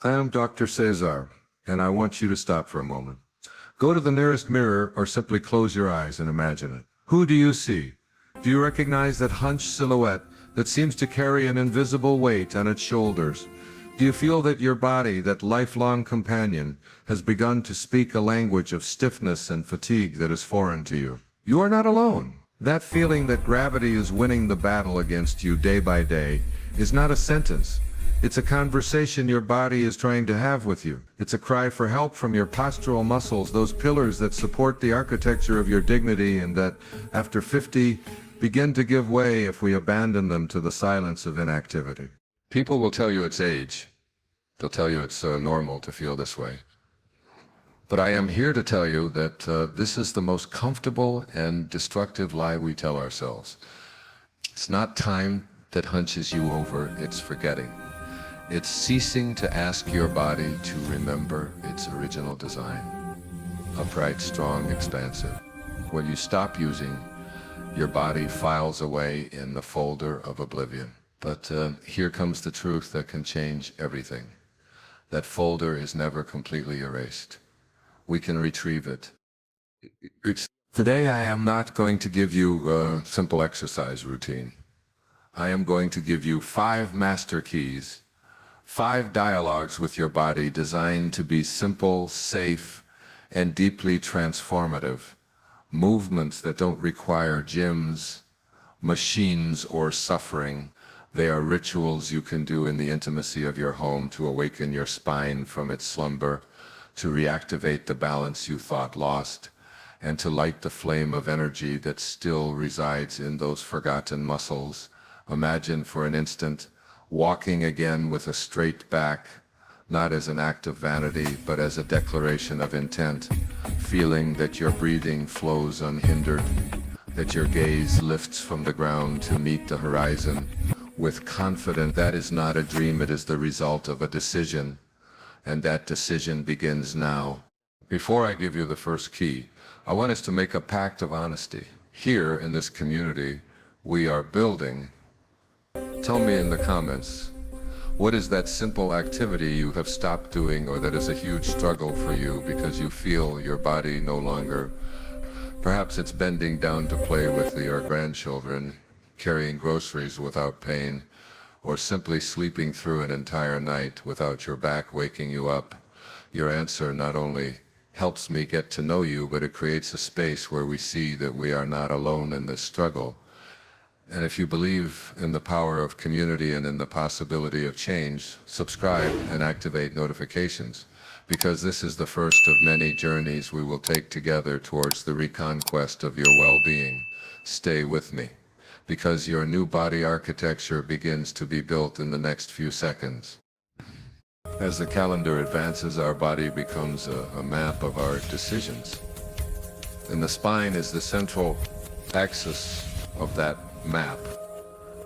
I am Dr. César, and I want you to stop for a moment. Go to the nearest mirror or simply close your eyes and imagine it. Who do you see? Do you recognize that hunched silhouette that seems to carry an invisible weight on its shoulders? Do you feel that your body, that lifelong companion, has begun to speak a language of stiffness and fatigue that is foreign to you? You are not alone. That feeling that gravity is winning the battle against you day by day is not a sentence. It's a conversation your body is trying to have with you. It's a cry for help from your postural muscles, those pillars that support the architecture of your dignity and that, after 50, begin to give way if we abandon them to the silence of inactivity. People will tell you it's age. They'll tell you it's normal to feel this way. But I am here to tell you that this is the most comfortable and destructive lie we tell ourselves. It's not time that hunches you over, it's forgetting. It's ceasing to ask your body to remember its original design. Upright, strong, expansive. When you stop using, your body files away in the folder of oblivion. But here comes the truth that can change everything. That folder is never completely erased. We can retrieve it. Today I am not going to give you a simple exercise routine. I am going to give you 5 master keys, 5 dialogues with your body designed to be simple, safe, and deeply transformative. Movements that don't require gyms, machines, or suffering. They are rituals you can do in the intimacy of your home to awaken your spine from its slumber, to reactivate the balance you thought lost, and to light the flame of energy that still resides in those forgotten muscles. Imagine for an instant walking again with a straight back, not as an act of vanity, but as a declaration of intent, feeling that your breathing flows unhindered, that your gaze lifts from the ground to meet the horizon, with confidence. That is not a dream, it is the result of a decision, and that decision begins now. Before I give you the first key, I want us to make a pact of honesty. Here in this community, we are building. Tell me in the comments, what is that simple activity you have stopped doing or that is a huge struggle for you because you feel your body no longer? Perhaps it's bending down to play with your grandchildren, carrying groceries without pain, or simply sleeping through an entire night without your back waking you up. Your answer not only helps me get to know you, but it creates a space where we see that we are not alone in this struggle. And if you believe in the power of community and in the possibility of change, subscribe and activate notifications, because this is the first of many journeys we will take together towards the reconquest of your well-being. Stay with me, because your new body architecture begins to be built in the next few seconds. As the calendar advances, our body becomes a map of our decisions. And the spine is the central axis of that map.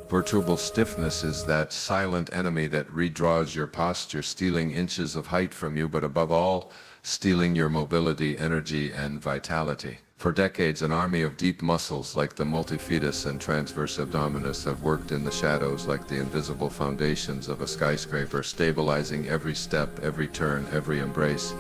Vertebral stiffness is that silent enemy that redraws your posture, stealing inches of height from you, but above all, stealing your mobility, energy, and vitality. For decades, an army of deep muscles like the multifidus and transverse abdominis have worked in the shadows like the invisible foundations of a skyscraper, stabilizing every step, every turn, every embrace.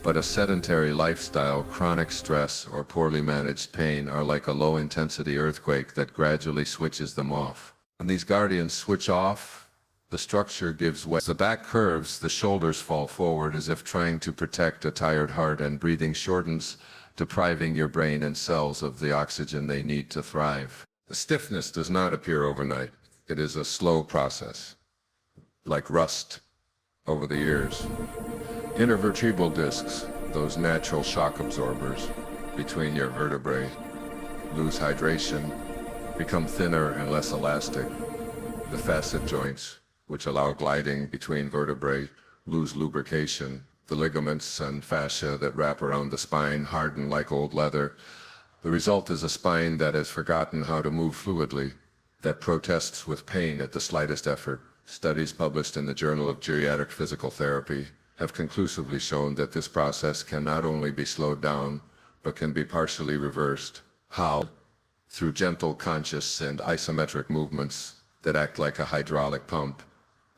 But a sedentary lifestyle, chronic stress, or poorly managed pain are like a low-intensity earthquake that gradually switches them off. When these guardians switch off, the structure gives way. As the back curves, the shoulders fall forward as if trying to protect a tired heart, and breathing shortens, depriving your brain and cells of the oxygen they need to thrive. The stiffness does not appear overnight. It is a slow process, like rust over the years. Intervertebral discs, those natural shock absorbers between your vertebrae, lose hydration, become thinner and less elastic. The facet joints, which allow gliding between vertebrae, lose lubrication. The ligaments and fascia that wrap around the spine harden like old leather. The result is a spine that has forgotten how to move fluidly, that protests with pain at the slightest effort. Studies published in the Journal of Geriatric Physical Therapy have conclusively shown that this process can not only be slowed down, but can be partially reversed. How? Through gentle, conscious, and isometric movements that act like a hydraulic pump,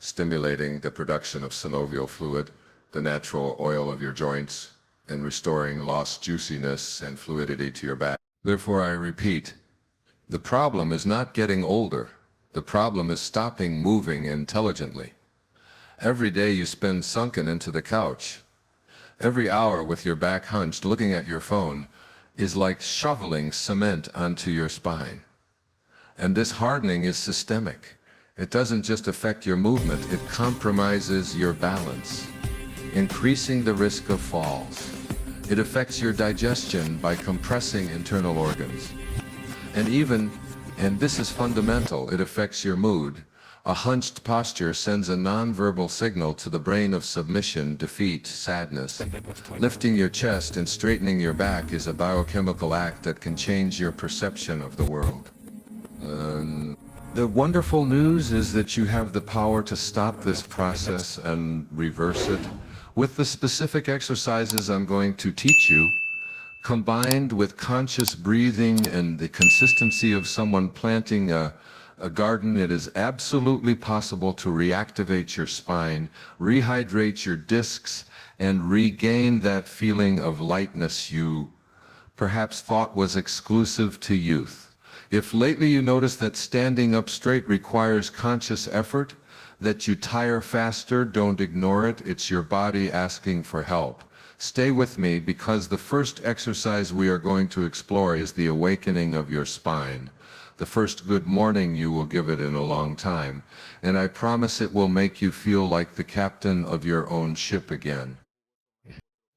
stimulating the production of synovial fluid, the natural oil of your joints, and restoring lost juiciness and fluidity to your back. Therefore, I repeat, the problem is not getting older. The problem is stopping moving intelligently. Every day you spend sunken into the couch. Every hour with your back hunched looking at your phone is like shoveling cement onto your spine. And this hardening is systemic. It doesn't just affect your movement, it compromises your balance, increasing the risk of falls. It affects your digestion by compressing internal organs. And this is fundamental, it affects your mood. A hunched posture sends a non-verbal signal to the brain of submission, defeat, sadness. Lifting your chest and straightening your back is a biochemical act that can change your perception of the world. The wonderful news is that you have the power to stop this process and reverse it with the specific exercises I'm going to teach you. Combined with conscious breathing and the consistency of someone planting a garden, it is absolutely possible to reactivate your spine, rehydrate your discs, and regain that feeling of lightness you perhaps thought was exclusive to youth. If lately you notice that standing up straight requires conscious effort, that you tire faster, don't ignore it. It's your body asking for help. Stay with me because the first exercise we are going to explore is the awakening of your spine. The first good morning you will give it in a long time, and I promise it will make you feel like the captain of your own ship again.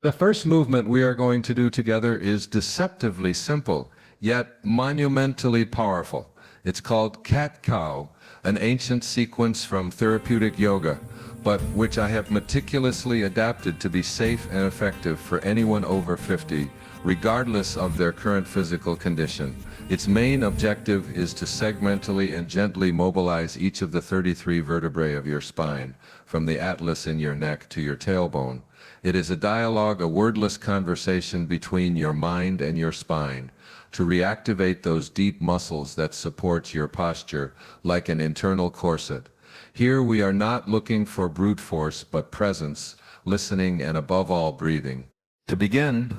The first movement we are going to do together is deceptively simple, yet monumentally powerful. It's called cat-cow, an ancient sequence from therapeutic yoga, but which I have meticulously adapted to be safe and effective for anyone over 50, regardless of their current physical condition. Its main objective is to segmentally and gently mobilize each of the 33 vertebrae of your spine, from the atlas in your neck to your tailbone. It is a dialogue, a wordless conversation between your mind and your spine, to reactivate those deep muscles that support your posture like an internal corset. Here we are not looking for brute force but presence, listening, and above all breathing. To begin,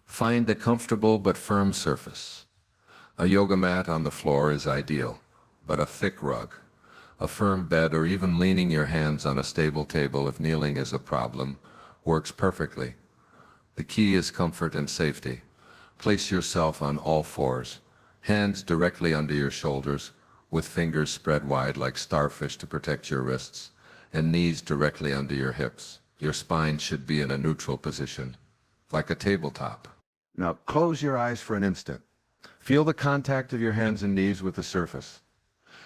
find a comfortable but firm surface. A yoga mat on the floor is ideal, but a thick rug, a firm bed, or even leaning your hands on a stable table if kneeling is a problem, works perfectly. The key is comfort and safety. Place yourself on all fours, hands directly under your shoulders, with fingers spread wide like starfish to protect your wrists, and knees directly under your hips. Your spine should be in a neutral position, like a tabletop. Now close your eyes for an instant. Feel the contact of your hands and knees with the surface.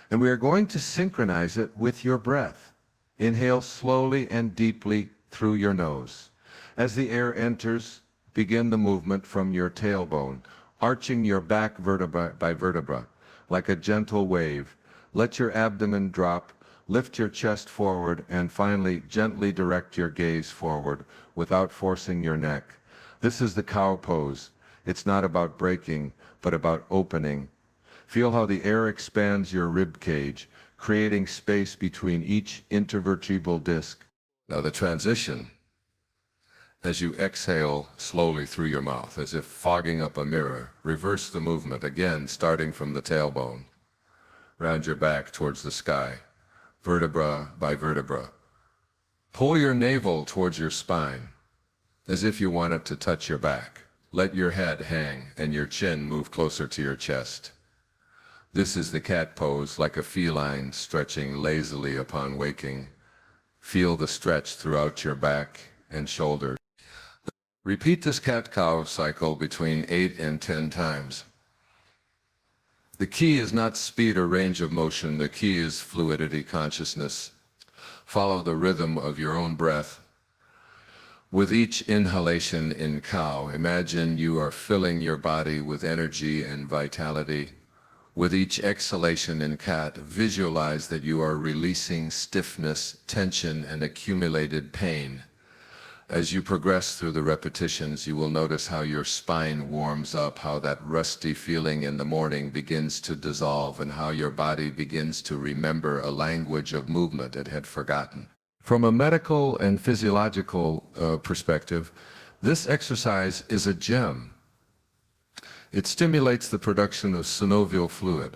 And we are going to synchronize it with your breath. Inhale slowly and deeply through your nose. As the air enters, begin the movement from your tailbone, arching your back vertebra by vertebra, like a gentle wave. Let your abdomen drop, lift your chest forward, and finally gently direct your gaze forward without forcing your neck. This is the cow pose. It's not about breaking, but about opening. Feel how the air expands your rib cage, creating space between each intervertebral disc. Now the transition. As you exhale slowly through your mouth, as if fogging up a mirror, reverse the movement again, starting from the tailbone. Round your back towards the sky, vertebra by vertebra. Pull your navel towards your spine, as if you want it to touch your back. Let your head hang and your chin move closer to your chest. This is the cat pose, like a feline stretching lazily upon waking. Feel the stretch throughout your back and shoulders. Repeat this cat-cow cycle between 8 and 10 times. The key is not speed or range of motion, the key is fluidity, consciousness. Follow the rhythm of your own breath. With each inhalation in cow, imagine you are filling your body with energy and vitality. With each exhalation in cat, visualize that you are releasing stiffness, tension, and accumulated pain. As you progress through the repetitions, you will notice how your spine warms up, how that rusty feeling in the morning begins to dissolve, and how your body begins to remember a language of movement it had forgotten. From a medical and physiological perspective, this exercise is a gem. It stimulates the production of synovial fluid,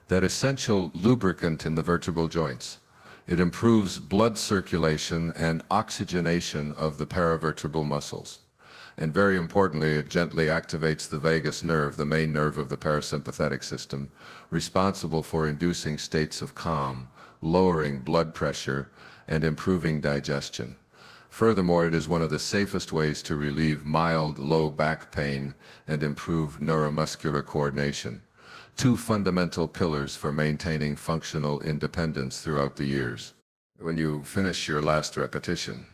that essential lubricant in the vertebral joints. It improves blood circulation and oxygenation of the paravertebral muscles. And very importantly, it gently activates the vagus nerve, the main nerve of the parasympathetic system, responsible for inducing states of calm, lowering blood pressure, and improving digestion. Furthermore, it is one of the safest ways to relieve mild low back pain and improve neuromuscular coordination. Two fundamental pillars for maintaining functional independence throughout the years. When you finish your last repetition,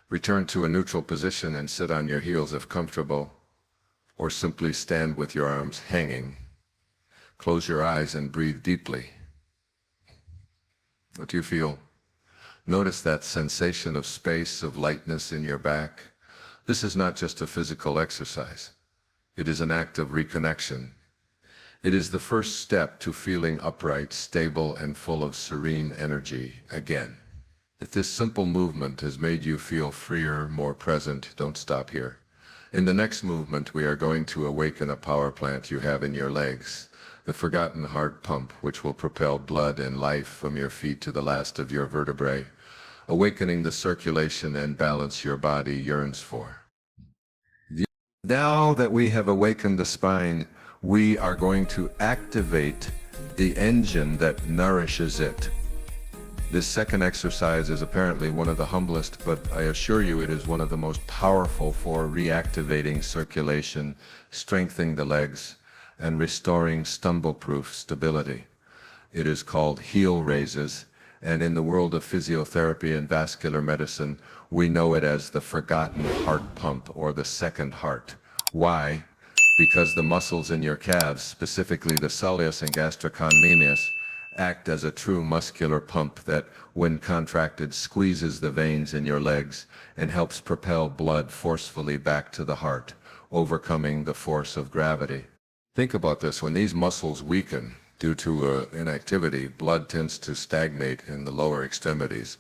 return to a neutral position and sit on your heels if comfortable, or simply stand with your arms hanging. Close your eyes and breathe deeply. What do you feel? Notice that sensation of space, of lightness in your back. This is not just a physical exercise. It is an act of reconnection. It is the first step to feeling upright, stable, and full of serene energy again. If this simple movement has made you feel freer, more present, don't stop here. In the next movement, we are going to awaken a power plant you have in your legs, the forgotten heart pump, which will propel blood and life from your feet to the last of your vertebrae, awakening the circulation and balance your body yearns for. Now that we have awakened the spine, we are going to activate the engine that nourishes it. This second exercise is apparently one of the humblest, but I assure you it is one of the most powerful for reactivating circulation, strengthening the legs, and restoring stumble-proof stability. It is called heel raises, and in the world of physiotherapy and vascular medicine, we know it as the forgotten heart pump or the second heart. Why? Because the muscles in your calves, specifically the soleus and gastrocnemius, act as a true muscular pump that, when contracted, squeezes the veins in your legs and helps propel blood forcefully back to the heart, overcoming the force of gravity. Think about this. When these muscles weaken due to inactivity, blood tends to stagnate in the lower extremities.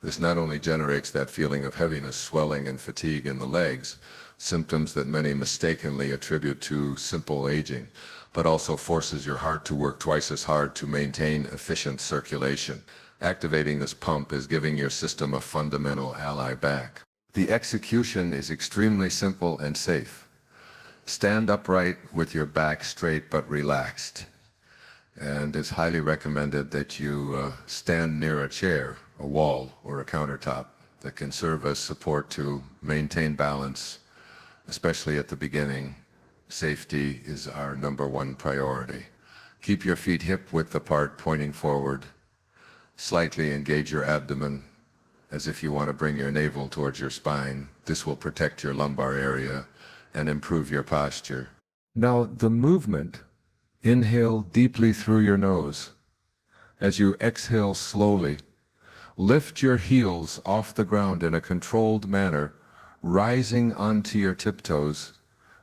This not only generates that feeling of heaviness, swelling, and fatigue in the legs, symptoms that many mistakenly attribute to simple aging, but also forces your heart to work twice as hard to maintain efficient circulation. Activating this pump is giving your system a fundamental ally back. The execution is extremely simple and safe. Stand upright with your back straight but relaxed. And it's highly recommended that you stand near a chair, a wall, or a countertop that can serve as support to maintain balance, especially at the beginning. Safety is our #1 priority. Keep your feet hip-width apart, pointing forward. Slightly engage your abdomen, as if you want to bring your navel towards your spine. This will protect your lumbar area and improve your posture. Now, the movement. Inhale deeply through your nose. As you exhale slowly, lift your heels off the ground in a controlled manner, rising onto your tiptoes.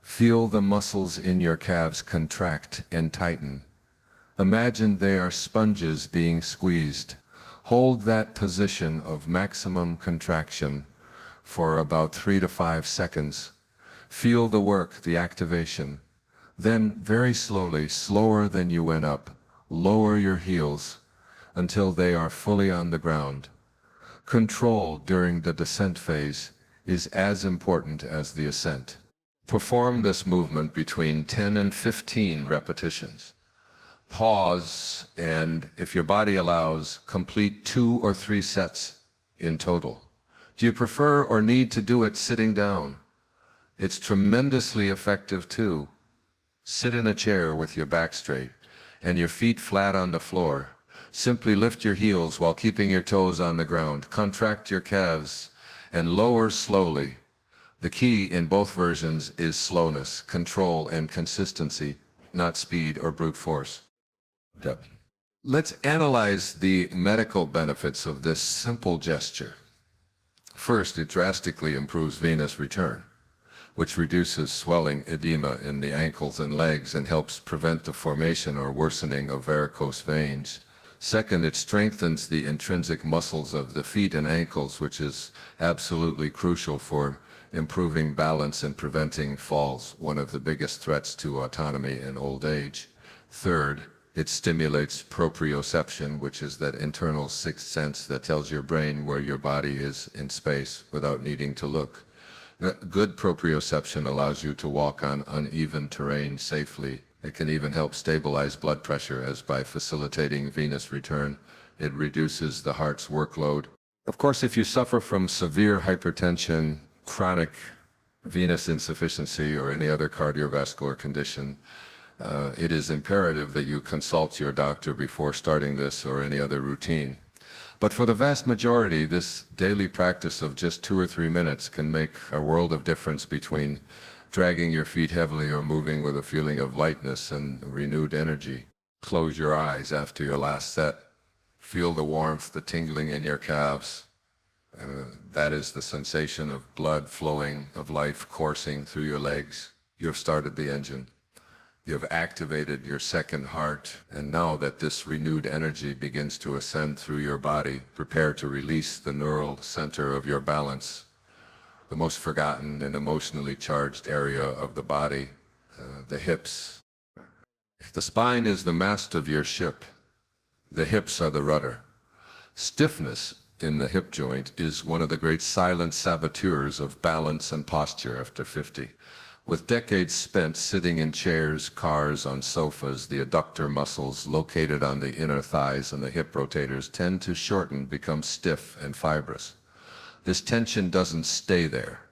Feel the muscles in your calves contract and tighten. Imagine they are sponges being squeezed. Hold that position of maximum contraction for about 3 to 5 seconds. Feel the work, the activation. Then, very slowly, slower than you went up, lower your heels until they are fully on the ground. Control during the descent phase is as important as the ascent. Perform this movement between 10 and 15 repetitions. Pause, and if your body allows, complete 2 or 3 sets in total. Do you prefer or need to do it sitting down? It's tremendously effective too. Sit in a chair with your back straight and your feet flat on the floor. Simply lift your heels while keeping your toes on the ground. Contract your calves and lower slowly. The key in both versions is slowness, control, and consistency, not speed or brute force. Let's analyze the medical benefits of this simple gesture. First, it drastically improves venous return, which reduces swelling, edema in the ankles and legs and helps prevent the formation or worsening of varicose veins. Second, it strengthens the intrinsic muscles of the feet and ankles, which is absolutely crucial for improving balance and preventing falls, one of the biggest threats to autonomy in old age. Third, it stimulates proprioception, which is that internal sixth sense that tells your brain where your body is in space without needing to look. Good proprioception allows you to walk on uneven terrain safely. It can even help stabilize blood pressure, as by facilitating venous return, it reduces the heart's workload. Of course, if you suffer from severe hypertension, chronic venous insufficiency, or any other cardiovascular condition, it is imperative that you consult your doctor before starting this or any other routine. But for the vast majority, this daily practice of just 2 or 3 minutes can make a world of difference between dragging your feet heavily or moving with a feeling of lightness and renewed energy. Close your eyes after your last set. Feel the warmth, the tingling in your calves. That is the sensation of blood flowing, of life coursing through your legs. You have started the engine. You have activated your second heart, and now that this renewed energy begins to ascend through your body, prepare to release the neural center of your balance, the most forgotten and emotionally charged area of the body, the hips. The spine is the mast of your ship. The hips are the rudder. Stiffness in the hip joint is one of the great silent saboteurs of balance and posture after 50. With decades spent sitting in chairs, cars, on sofas, the adductor muscles located on the inner thighs and the hip rotators tend to shorten, become stiff and fibrous. This tension doesn't stay there.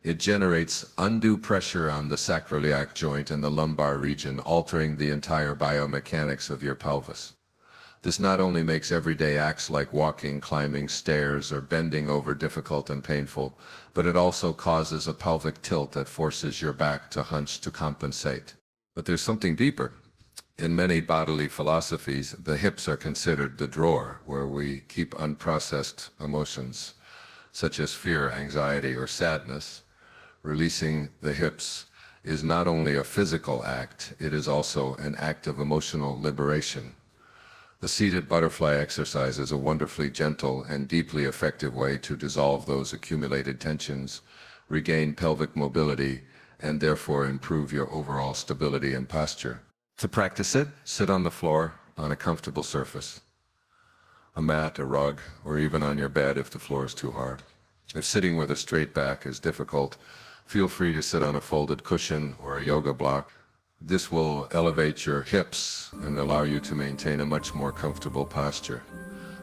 It generates undue pressure on the sacroiliac joint and the lumbar region, altering the entire biomechanics of your pelvis. This not only makes everyday acts like walking, climbing stairs, or bending over difficult and painful, but it also causes a pelvic tilt that forces your back to hunch to compensate. But there's something deeper. In many bodily philosophies, the hips are considered the drawer where we keep unprocessed emotions, such as fear, anxiety, or sadness. Releasing the hips is not only a physical act, it is also an act of emotional liberation. The seated butterfly exercise is a wonderfully gentle and deeply effective way to dissolve those accumulated tensions, regain pelvic mobility, and therefore improve your overall stability and posture. To practice it, sit on the floor on a comfortable surface, a mat, a rug, or even on your bed if the floor is too hard. If sitting with a straight back is difficult, feel free to sit on a folded cushion or a yoga block. This will elevate your hips and allow you to maintain a much more comfortable posture.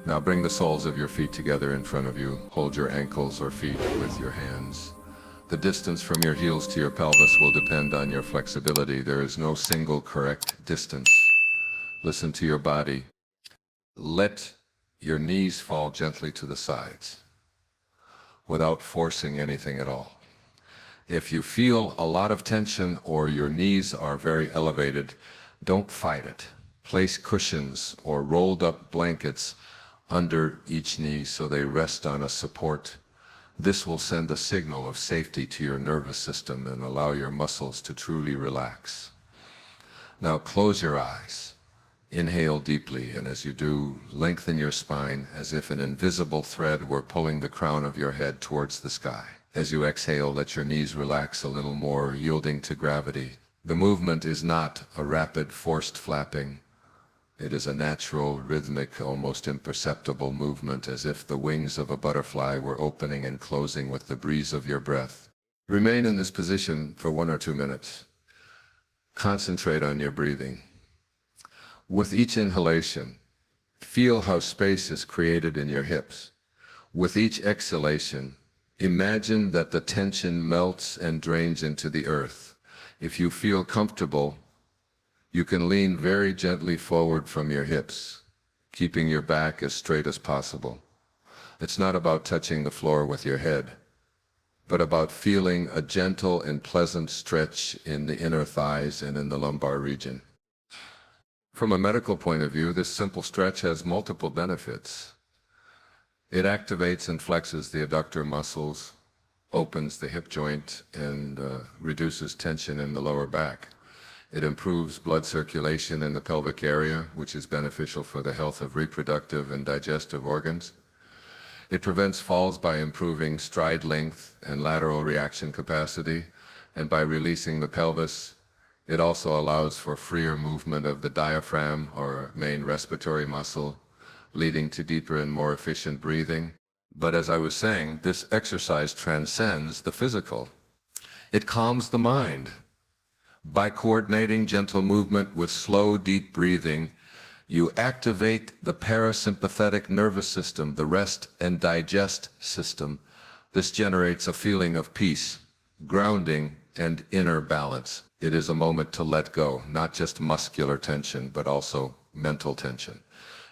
Now bring the soles of your feet together in front of you. Hold your ankles or feet with your hands. The distance from your heels to your pelvis will depend on your flexibility. There is no single correct distance. Listen to your body. Let your knees fall gently to the sides without forcing anything at all. If you feel a lot of tension or your knees are very elevated, don't fight it. Place cushions or rolled up blankets under each knee so they rest on a support. This will send a signal of safety to your nervous system and allow your muscles to truly relax. Now close your eyes. Inhale deeply, and as you do, lengthen your spine as if an invisible thread were pulling the crown of your head towards the sky. As you exhale, let your knees relax a little more, yielding to gravity. The movement is not a rapid, forced flapping. It is a natural, rhythmic, almost imperceptible movement, as if the wings of a butterfly were opening and closing with the breeze of your breath. Remain in this position for 1 or 2 minutes. Concentrate on your breathing. With each inhalation, feel how space is created in your hips. With each exhalation, imagine that the tension melts and drains into the earth. If you feel comfortable, you can lean very gently forward from your hips, keeping your back as straight as possible. It's not about touching the floor with your head, but about feeling a gentle and pleasant stretch in the inner thighs and in the lumbar region. From a medical point of view, this simple stretch has multiple benefits. It activates and flexes the adductor muscles, opens the hip joint, and reduces tension in the lower back. It improves blood circulation in the pelvic area, which is beneficial for the health of reproductive and digestive organs. It prevents falls by improving stride length and lateral reaction capacity, and by releasing the pelvis. It also allows for freer movement of the diaphragm, or main respiratory muscle, leading to deeper and more efficient breathing. But as I was saying, this exercise transcends the physical. It calms the mind. By coordinating gentle movement with slow, deep breathing, you activate the parasympathetic nervous system, the rest and digest system. This generates a feeling of peace, grounding, and inner balance. It is a moment to let go, not just muscular tension, but also mental tension.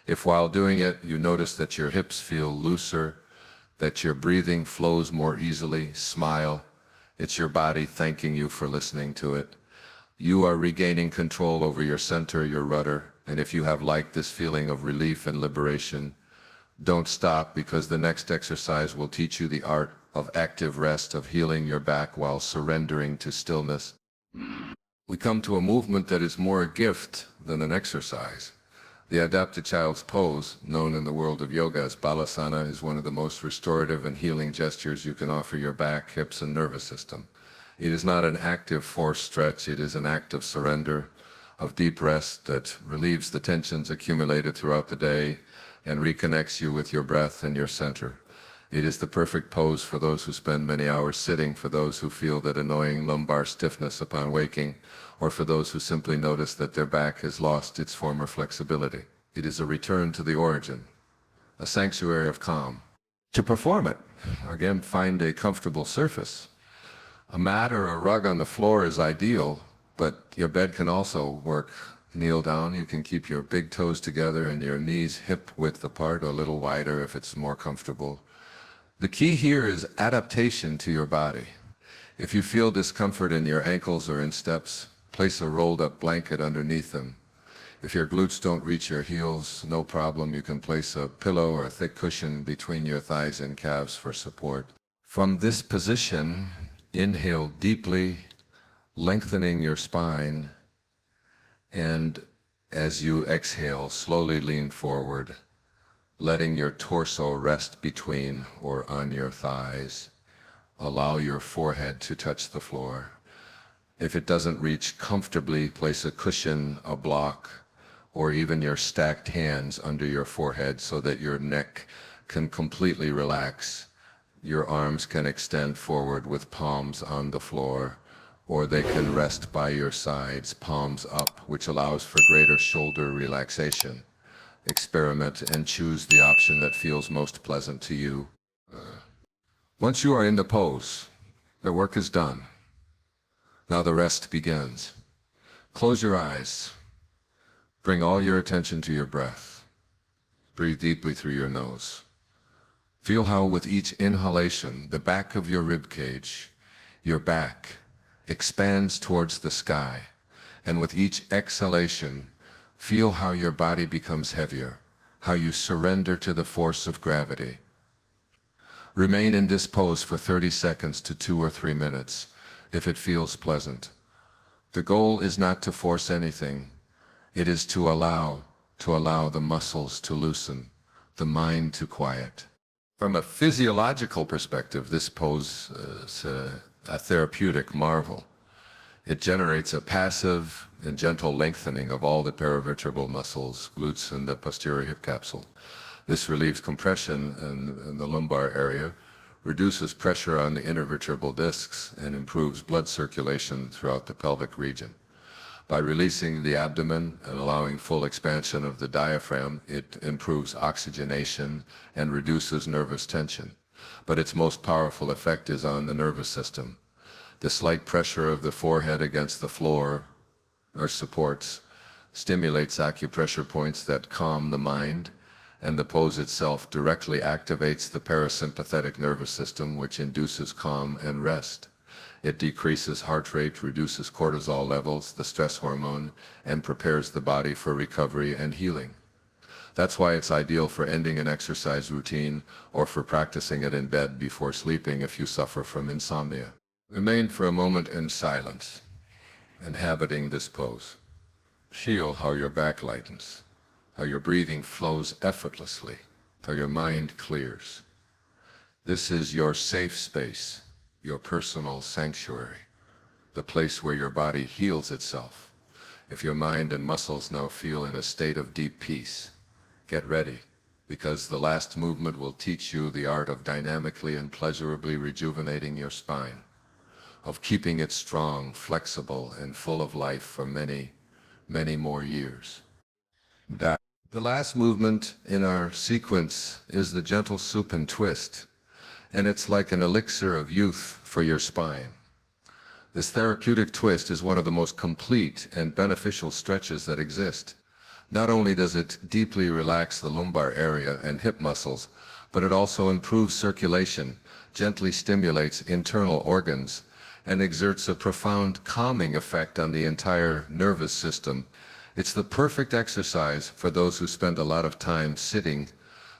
If while doing it, you notice that your hips feel looser, that your breathing flows more easily, smile. It's your body thanking you for listening to it. You are regaining control over your center, your rudder, and if you have liked this feeling of relief and liberation, don't stop, because the next exercise will teach you the art of active rest, of healing your back while surrendering to stillness. We come to a movement that is more a gift than an exercise. The adapted child's pose, known in the world of yoga as balasana, is one of the most restorative and healing gestures you can offer your back, hips, and nervous system. It is not an active forced stretch, it is an act of surrender, of deep rest that relieves the tensions accumulated throughout the day and reconnects you with your breath and your center. It is the perfect pose for those who spend many hours sitting, for those who feel that annoying lumbar stiffness upon waking, or for those who simply notice that their back has lost its former flexibility. It is a return to the origin, a sanctuary of calm. To perform it, again, find a comfortable surface. A mat or a rug on the floor is ideal, but your bed can also work. Kneel down. You can keep your big toes together and your knees hip width apart, or a little wider if it's more comfortable. The key here is adaptation to your body. If you feel discomfort in your ankles or in steps, place a rolled up blanket underneath them. If your glutes don't reach your heels, no problem. You can place a pillow or a thick cushion between your thighs and calves for support. From this position, inhale deeply, lengthening your spine, and as you exhale, slowly lean forward, letting your torso rest between or on your thighs. Allow your forehead to touch the floor. If it doesn't reach comfortably, place a cushion, a block, or even your stacked hands under your forehead so that your neck can completely relax. Your arms can extend forward with palms on the floor, or they can rest by your sides, palms up, which allows for greater shoulder relaxation. Experiment and choose the option that feels most pleasant to you. Once you are in the pose, the work is done. Now the rest begins. Close your eyes. Bring all your attention to your breath. Breathe deeply through your nose. Feel how with each inhalation, the back of your rib cage, your back, expands towards the sky. And with each exhalation, feel how your body becomes heavier, how you surrender to the force of gravity. Remain in this pose for 30 seconds to 2 or 3 minutes, if it feels pleasant. The goal is not to force anything. It is to allow the muscles to loosen, the mind to quiet. From a physiological perspective, this pose is a therapeutic marvel. It generates a passive and gentle lengthening of all the paravertebral muscles, glutes, and the posterior hip capsule. This relieves compression in the lumbar area, reduces pressure on the intervertebral discs, and improves blood circulation throughout the pelvic region. By releasing the abdomen and allowing full expansion of the diaphragm, it improves oxygenation and reduces nervous tension. But its most powerful effect is on the nervous system. The slight pressure of the forehead against the floor, or supports, stimulates acupressure points that calm the mind, and the pose itself directly activates the parasympathetic nervous system, which induces calm and rest. It decreases heart rate, reduces cortisol levels, the stress hormone, and prepares the body for recovery and healing. That's why it's ideal for ending an exercise routine or for practicing it in bed before sleeping if you suffer from insomnia. Remain for a moment in silence, inhabiting this pose. Feel how your back lightens, how your breathing flows effortlessly, how your mind clears. This is your safe space, your personal sanctuary, the place where your body heals itself. If your mind and muscles now feel in a state of deep peace, get ready, because the last movement will teach you the art of dynamically and pleasurably rejuvenating your spine, of keeping it strong, flexible, and full of life for many, many more years. The last movement in our sequence is the gentle supine twist, and it's like an elixir of youth for your spine. This therapeutic twist is one of the most complete and beneficial stretches that exist. Not only does it deeply relax the lumbar area and hip muscles, but it also improves circulation, gently stimulates internal organs, and exerts a profound calming effect on the entire nervous system. It's the perfect exercise for those who spend a lot of time sitting,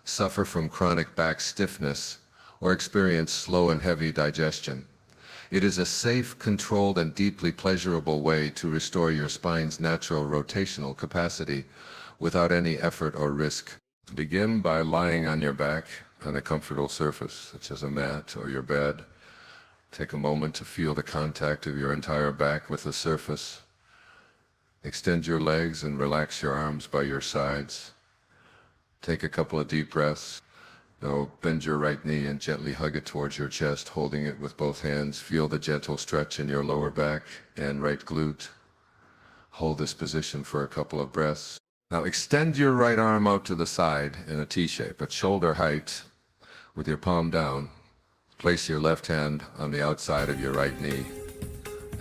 suffer from chronic back stiffness, or experience slow and heavy digestion. It is a safe, controlled, and deeply pleasurable way to restore your spine's natural rotational capacity without any effort or risk. Begin by lying on your back on a comfortable surface, such as a mat or your bed. Take a moment to feel the contact of your entire back with the surface. Extend your legs and relax your arms by your sides. Take a couple of deep breaths. Now bend your right knee and gently hug it towards your chest, holding it with both hands. Feel the gentle stretch in your lower back and right glute. Hold this position for a couple of breaths. Now extend your right arm out to the side in a T shape at shoulder height with your palm down. Place your left hand on the outside of your right knee.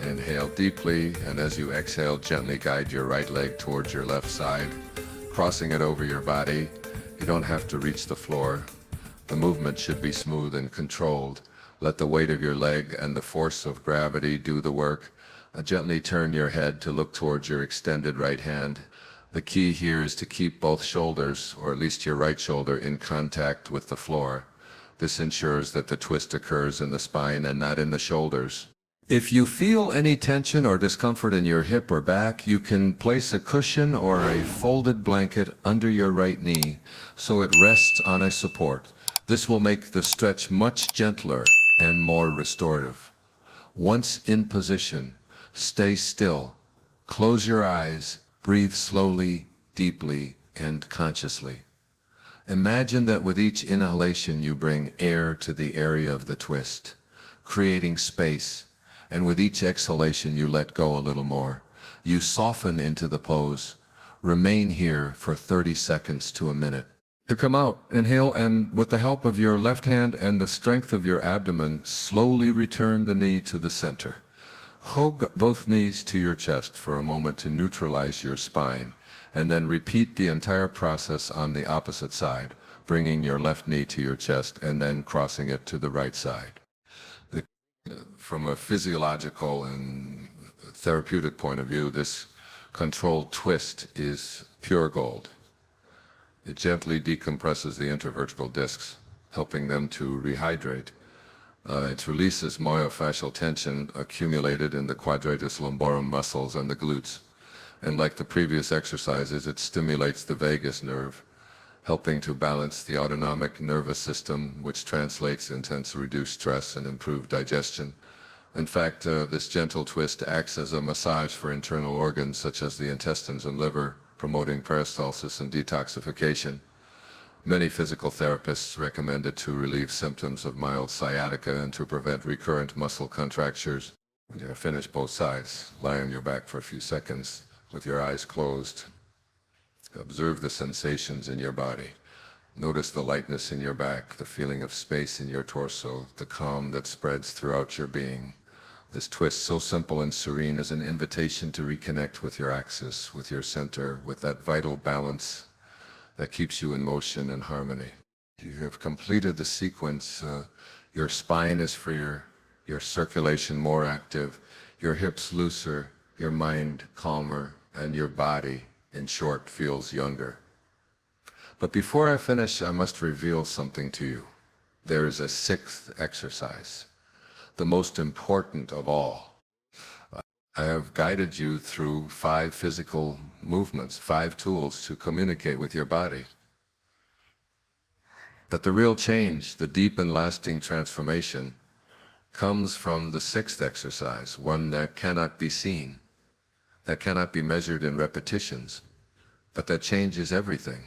Inhale deeply, and as you exhale, gently guide your right leg towards your left side, crossing it over your body. You don't have to reach the floor. The movement should be smooth and controlled. Let the weight of your leg and the force of gravity do the work. Gently turn your head to look towards your extended right hand. The key here is to keep both shoulders, or at least your right shoulder, in contact with the floor. This ensures that the twist occurs in the spine and not in the shoulders. If you feel any tension or discomfort in your hip or back, you can place a cushion or a folded blanket under your right knee so it rests on a support. This will make the stretch much gentler and more restorative. Once in position, stay still. Close your eyes, breathe slowly, deeply, and consciously. Imagine that with each inhalation you bring air to the area of the twist, creating space. And with each exhalation you let go a little more. You soften into the pose. Remain here for 30 seconds to a minute. To come out, inhale, and with the help of your left hand and the strength of your abdomen, slowly return the knee to the center. Hug both knees to your chest for a moment to neutralize your spine, and then repeat the entire process on the opposite side, bringing your left knee to your chest and then crossing it to the right side. From a physiological and therapeutic point of view, this controlled twist is pure gold. It gently decompresses the intervertebral discs, helping them to rehydrate. It releases myofascial tension accumulated in the quadratus lumborum muscles and the glutes. And like the previous exercises, it stimulates the vagus nerve, helping to balance the autonomic nervous system, which translates into reduced stress and improved digestion. In fact, this gentle twist acts as a massage for internal organs such as the intestines and liver, promoting peristalsis and detoxification. Many physical therapists recommend it to relieve symptoms of mild sciatica and to prevent recurrent muscle contractures. When you're finished both sides, lie on your back for a few seconds with your eyes closed. Observe the sensations in your body. Notice the lightness in your back, the feeling of space in your torso, the calm that spreads throughout your being. This twist, so simple and serene, is an invitation to reconnect with your axis, with your center, with that vital balance that keeps you in motion and harmony. You have completed the sequence. Your spine is freer, your circulation more active, your hips looser, your mind calmer, and your body, in short, feels younger. But before I finish, I must reveal something to you. There is a sixth exercise, the most important of all. I have guided you through 5 physical movements, 5 tools to communicate with your body. But the real change, the deep and lasting transformation, comes from the sixth exercise, one that cannot be seen, that cannot be measured in repetitions, but that changes everything.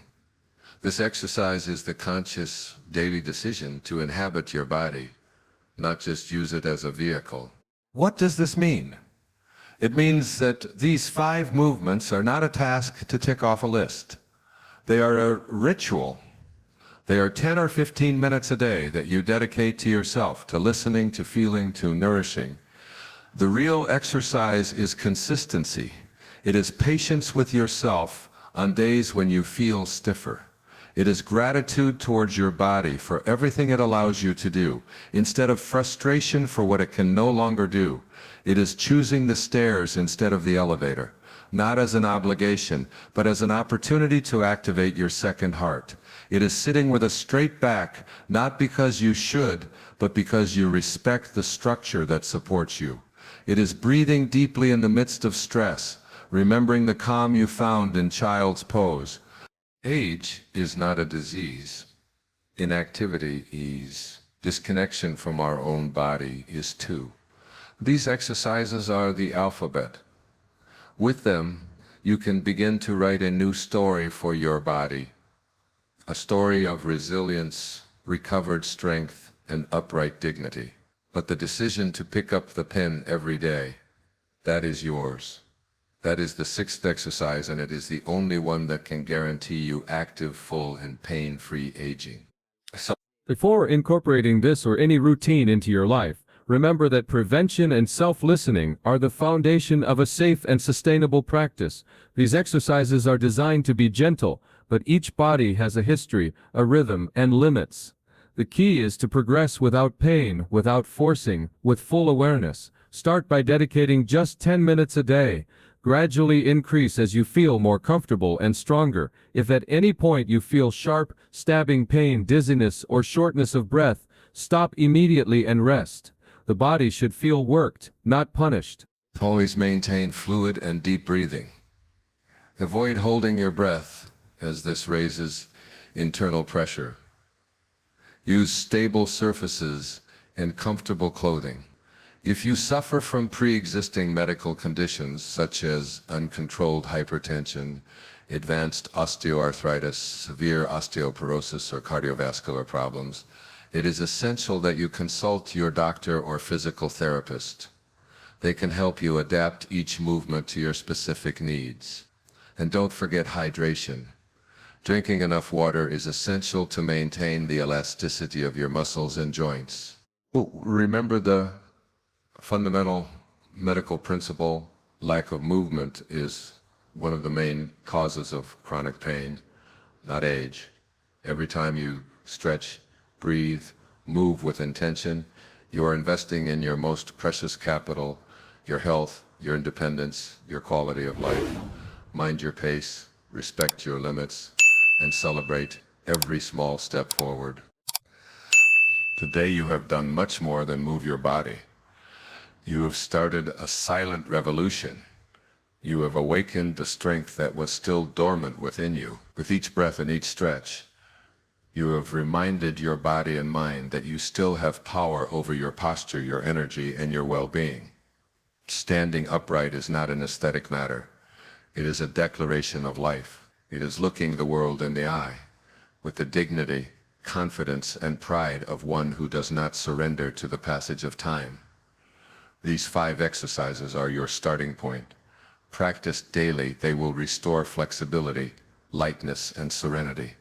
This exercise is the conscious daily decision to inhabit your body, not just use it as a vehicle. What does this mean? It means that these 5 movements are not a task to tick off a list. They are a ritual. They are 10 or 15 minutes a day that you dedicate to yourself, to listening, to feeling, to nourishing. The real exercise is consistency. It is patience with yourself on days when you feel stiffer. It is gratitude towards your body for everything it allows you to do, instead of frustration for what it can no longer do. It is choosing the stairs instead of the elevator, not as an obligation, but as an opportunity to activate your second heart. It is sitting with a straight back, not because you should, but because you respect the structure that supports you. It is breathing deeply in the midst of stress, remembering the calm you found in child's pose. Age is not a disease. Inactivity is. Disconnection from our own body is too. These exercises are the alphabet. With them, you can begin to write a new story for your body. A story of resilience, recovered strength, and upright dignity. But the decision to pick up the pen every day, that is yours. That is the sixth exercise, and it is the only one that can guarantee you active, full, and pain-free aging. Before incorporating this or any routine into your life, remember that prevention and self-listening are the foundation of a safe and sustainable practice. These exercises are designed to be gentle, but each body has a history, a rhythm, and limits. The key is to progress without pain, without forcing, with full awareness. Start by dedicating just 10 minutes a day. Gradually increase as you feel more comfortable and stronger. If at any point you feel sharp, stabbing pain, dizziness, or shortness of breath, stop immediately and rest. The body should feel worked, not punished. Always maintain fluid and deep breathing. Avoid holding your breath, as this raises internal pressure. Use stable surfaces and comfortable clothing. If you suffer from pre-existing medical conditions such as uncontrolled hypertension, advanced osteoarthritis, severe osteoporosis, or cardiovascular problems, it is essential that you consult your doctor or physical therapist. They can help you adapt each movement to your specific needs. And don't forget hydration. Drinking enough water is essential to maintain the elasticity of your muscles and joints. Remember the fundamental medical principle: lack of movement is one of the main causes of chronic pain, not age. Every time you stretch, breathe, move with intention, you are investing in your most precious capital, your health, your independence, your quality of life. Mind your pace, respect your limits, and celebrate every small step forward. Today you have done much more than move your body. You have started a silent revolution. You have awakened the strength that was still dormant within you. With each breath and each stretch, you have reminded your body and mind that you still have power over your posture, your energy, and your well-being. Standing upright is not an aesthetic matter. It is a declaration of life. It is looking the world in the eye with the dignity, confidence, and pride of one who does not surrender to the passage of time. These 5 exercises are your starting point. Practiced daily, they will restore flexibility, lightness, and serenity.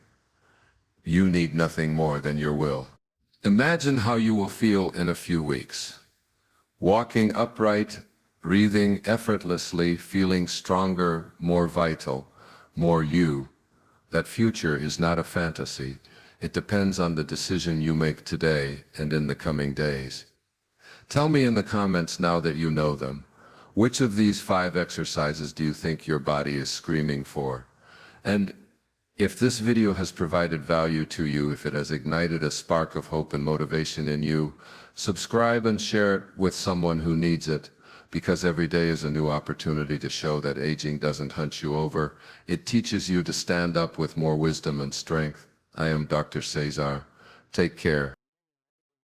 You need nothing more than your will. Imagine how you will feel in a few weeks. Walking upright, breathing effortlessly, feeling stronger, more vital, more you. That future is not a fantasy. It depends on the decision you make today and in the coming days. Tell me in the comments, now that you know them, which of these 5 exercises do you think your body is screaming for? And If this video has provided value to you, if it has ignited a spark of hope and motivation in you, subscribe and share it with someone who needs it, because every day is a new opportunity to show that aging doesn't hunt you over. It teaches you to stand up with more wisdom and strength. I am Dr. César. Take care.